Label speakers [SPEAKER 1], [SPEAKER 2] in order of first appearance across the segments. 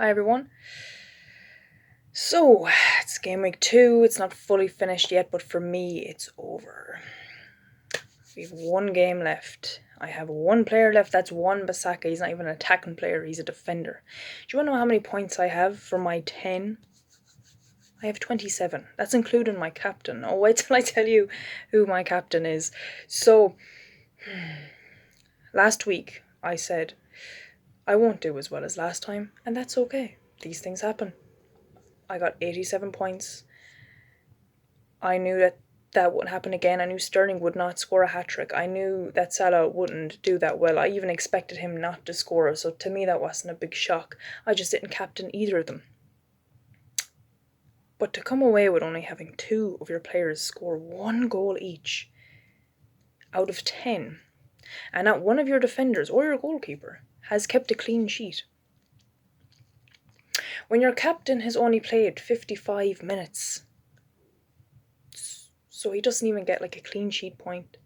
[SPEAKER 1] Hi everyone. So, it's game week 2. It's not fully finished yet, but for me, it's over. We have one game left. I have one player left. That's Wan-Bissaka. He's not even an attacking player. He's a defender. Do you want to know how many points I have for my 10? I have 27. That's including my captain. Oh, wait till I tell you who my captain is. So, last week I said I won't do as well as last time, and that's okay. These things happen. I got 87 points. I knew that wouldn't happen again. I knew Sterling would not score a hat-trick. I knew that Salah wouldn't do that well. I even expected him not to score, so to me that wasn't a big shock. I just didn't captain either of them. But to come away with only having 2 of your players score 1 goal each out of 10, and not one of your defenders or your goalkeeper has kept a clean sheet. When your captain has only played 55 minutes, so he doesn't even get like a clean sheet point.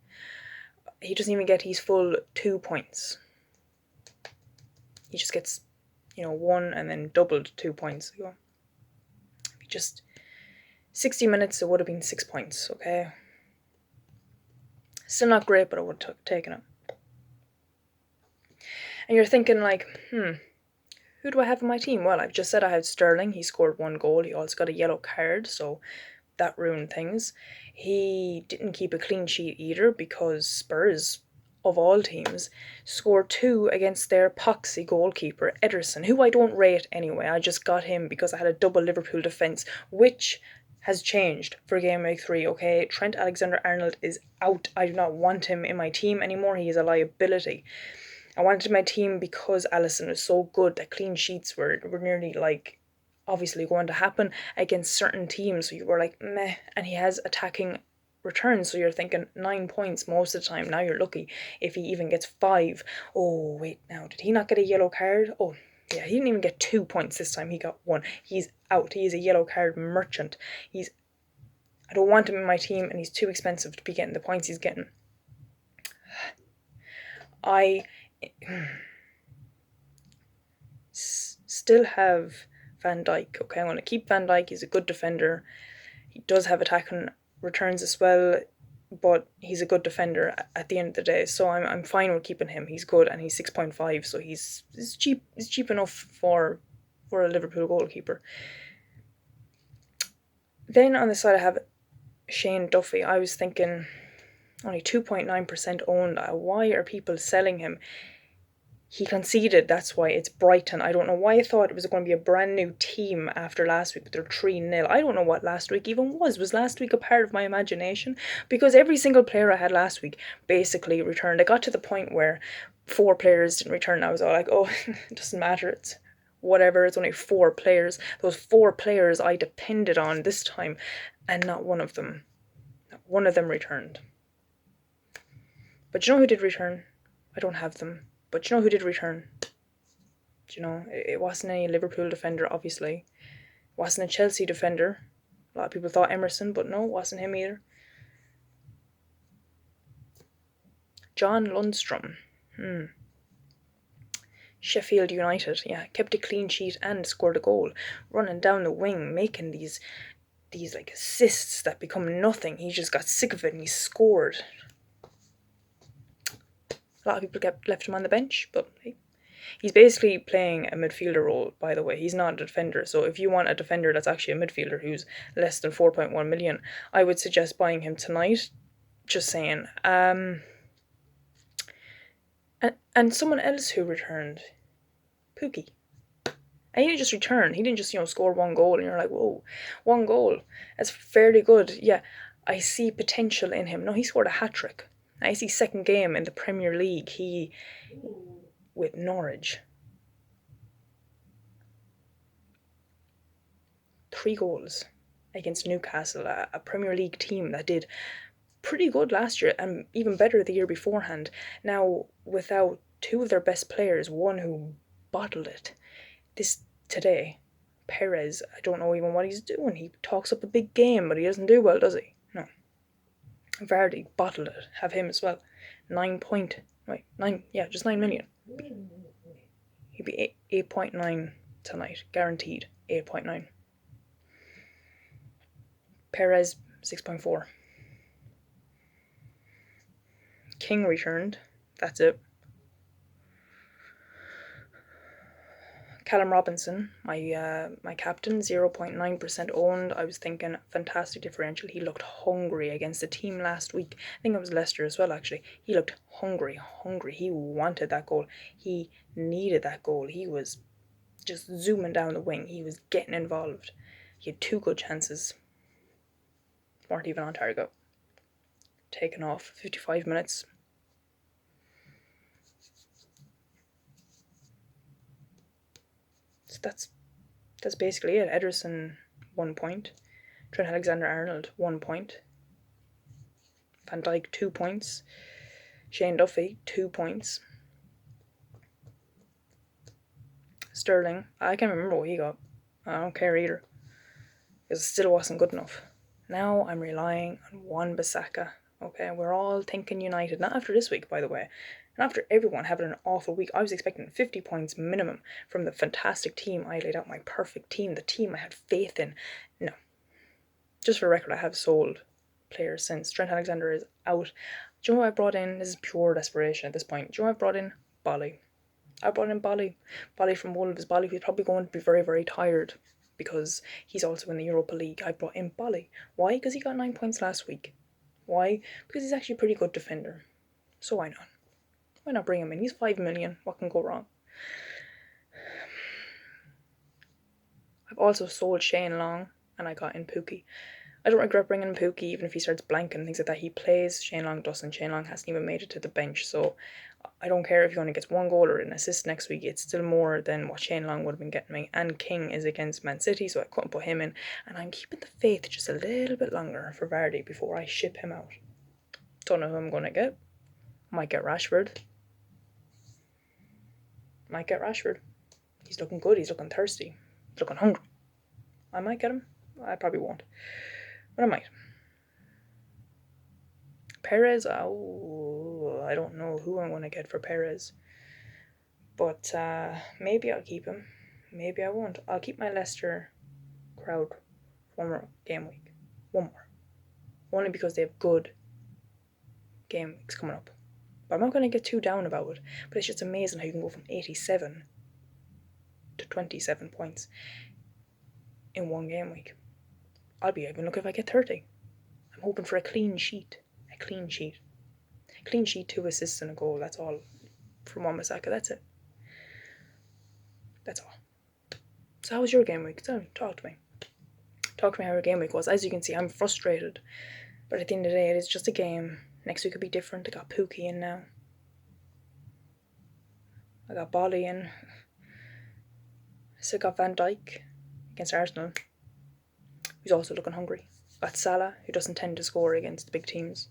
[SPEAKER 1] He doesn't even get his full 2 points. He just gets, 1 and then doubled 2 points. Just 60 minutes, it would have been 6 points, okay? Still not great, but I would have taken it. And you're thinking like, who do I have in my team? Well, I've just said I had Sterling. He scored 1 goal. He also got a yellow card, so that ruined things. He didn't keep a clean sheet either because Spurs, of all teams, scored 2 against their poxy goalkeeper, Ederson, who I don't rate anyway. I just got him because I had a double Liverpool defence, which has changed for game week 3, okay? Trent Alexander-Arnold is out. I do not want him in my team anymore. He is a liability. I wanted my team because Alisson was so good that clean sheets were nearly like obviously going to happen against certain teams. So you were like, meh. And he has attacking returns. So you're thinking 9 points most of the time. Now you're lucky if he even gets 5. Oh, wait, now, did he not get a yellow card? Oh, yeah, he didn't even get 2 points this time. He got 1. He's out. He is a yellow card merchant. I don't want him in my team, and he's too expensive to be getting the points he's getting. I still have Van Dijk. Okay, I'm going to keep Van Dijk. He's a good defender. He does have attacking returns as well, but he's a good defender at the end of the day. So I'm fine with keeping him. He's good, and he's 6.5, so he's cheap. He's cheap enough for a Liverpool goalkeeper. Then on the side I have Shane Duffy. I was thinking only 2.9% owned. Why are people selling him? He conceded, that's why. It's Brighton. I don't know why I thought it was going to be a brand new team after last week, but they're 3-0. I don't know what last week even was. Was last week a part of my imagination? Because every single player I had last week basically returned. I got to the point where 4 players didn't return. I was all like, oh, it doesn't matter. It's whatever. It's only 4 players. Those 4 players I depended on this time, and not one of them returned. But you know who did return? I don't have them. But you know who did return? It wasn't any Liverpool defender, obviously. It wasn't a Chelsea defender. A lot of people thought Emerson, but no, it wasn't him either. John Lundstrom. Sheffield United, kept a clean sheet and scored a goal. Running down the wing, making these like assists that become nothing. He just got sick of it and he scored. A lot of people left him on the bench, but hey. He's basically playing a midfielder role, by the way. He's not a defender. So if you want a defender that's actually a midfielder who's less than 4.1 million, I would suggest buying him tonight. Just saying. And someone else who returned, Pookie. And he didn't just return. He didn't just, score 1 goal and you're like, whoa, 1 goal. That's fairly good. Yeah, I see potential in him. No, he scored a hat-trick. I see second game in the Premier League. He, with Norwich, 3 goals against Newcastle, a Premier League team that did pretty good last year and even better the year beforehand. Now, without 2 of their best players, one who bottled it today, Perez, I don't know even what he's doing. He talks up a big game, but he doesn't do well, does he? No. Vardy bottled it. Have him as well. 9 million. He'd be 8.9 tonight. Guaranteed 8.9. Perez 6.4. King returned. That's it. Callum Robinson, my captain, 0.9% owned. I was thinking fantastic differential. He looked hungry against the team last week. I think it was Leicester as well, actually. He looked hungry. He wanted that goal. He needed that goal. He was just zooming down the wing. He was getting involved. He had 2 good chances. Weren't even on target. Taken off 55 minutes. So that's basically it. Ederson, 1 point. Trent Alexander-Arnold, 1 point. Van Dijk, 2 points. Shane Duffy, 2 points. Sterling, I can't remember what he got. I don't care either. Because it still wasn't good enough. Now I'm relying on Wan-Bissaka. Okay, we're all thinking United. Not after this week, by the way. And after everyone having an awful week, I was expecting 50 points minimum from the fantastic team. I laid out my perfect team, the team I had faith in. No. Just for record, I have sold players since. Trent Alexander is out. Do you know who I brought in? This is pure desperation at this point. Do you know who I brought in? Bolly. I brought in Bolly. Bolly from Wolves. Bolly, who's probably going to be very, very tired because he's also in the Europa League. I brought in Bolly. Why? Because he got 9 points last week. Why? Because he's actually a pretty good defender. So why not? Why not bring him in? He's 5 million. What can go wrong? I've also sold Shane Long and I got in Pookie. I don't regret bringing in Pookie, even if he starts blanking and things like that. He plays, Shane Long doesn't. Shane Long hasn't even made it to the bench, so I don't care if he only gets 1 goal or an assist next week. It's still more than what Shane Long would have been getting me. And King is against Man City, so I couldn't put him in. And I'm keeping the faith just a little bit longer for Vardy before I ship him out. Don't know who I'm going to get. Might get Rashford. He's looking good. He's looking thirsty. He's looking hungry. I might get him. I probably won't. But I might. Perez, I don't know who I'm going to get for Perez. But maybe I'll keep him. Maybe I won't. I'll keep my Leicester crowd for 1 more game week. 1 more. Only because they have good game weeks coming up. But I'm not going to get too down about it. But it's just amazing how you can go from 87 to 27 points in 1 game week. I'll be even look if I get 30. I'm hoping for a clean sheet. A clean sheet, 2 assists and a goal. That's all from Wan-Bissaka. That's it. That's all. So how was your game week? Tell me. Talk to me. Talk to me how your game week was. As you can see, I'm frustrated. But at the end of the day, it is just a game. Next week could be different. I got Pookie in now. I got Bolly in. I still got Van Dijk against Arsenal. He's also looking hungry. Got Salah, who doesn't tend to score against the big teams.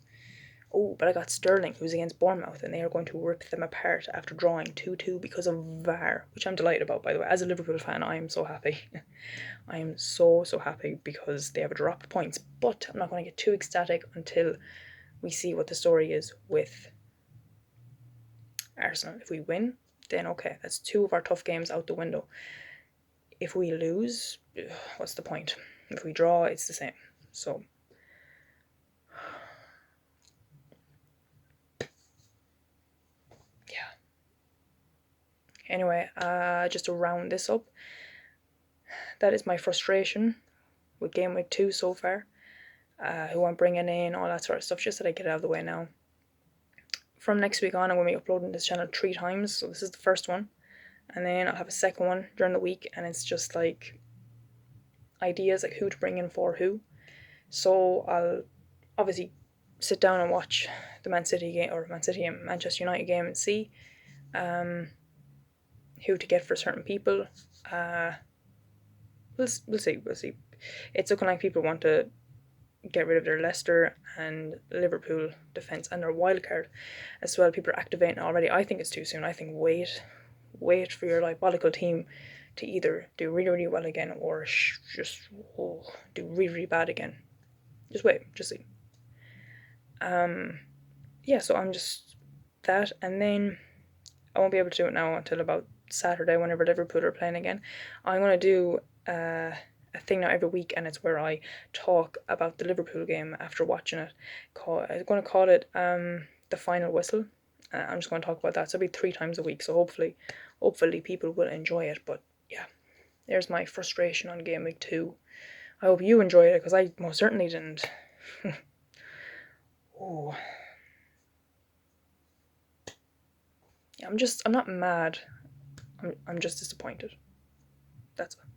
[SPEAKER 1] Oh, but I got Sterling, who's against Bournemouth, and they are going to rip them apart after drawing 2-2 because of VAR, which I'm delighted about, by the way. As a Liverpool fan, I am so happy. I am so happy because they have dropped points, but I'm not going to get too ecstatic until we see what the story is with Arsenal. If we win, then okay, that's 2 of our tough games out the window. If we lose, what's the point? If we draw, it's the same. So anyway, just to round this up, that is my frustration with Game Week 2 so far. Who I'm bringing in, all that sort of stuff, just that I get it out of the way now. From next week on, I'm going to be uploading this channel 3 times, so this is the first one. And then I'll have a second one during the week, and it's just like ideas, like who to bring in for who. So I'll obviously sit down and watch the Man City game, or Man City and Manchester United game, and see who to get for certain people. We'll see. It's looking like people want to get rid of their Leicester and Liverpool defence and their wildcard as well. People are activating already. I think it's too soon. I think wait for your diabolical team to either do really, really well again or just do really, really bad again. Just wait. Just see. Yeah, so I'm just that, and then I won't be able to do it now until about Saturday whenever Liverpool are playing again. I'm going to do a thing now every week, and it's where I talk about the Liverpool game after watching it. I'm going to call it the final whistle. I'm just going to talk about that. So it'll be 3 times a week. So hopefully people will enjoy it. But yeah, there's my frustration on Game Week 2. I hope you enjoyed it, because I most certainly didn't. Oh, yeah, I'm not mad. I'm just disappointed. That's all.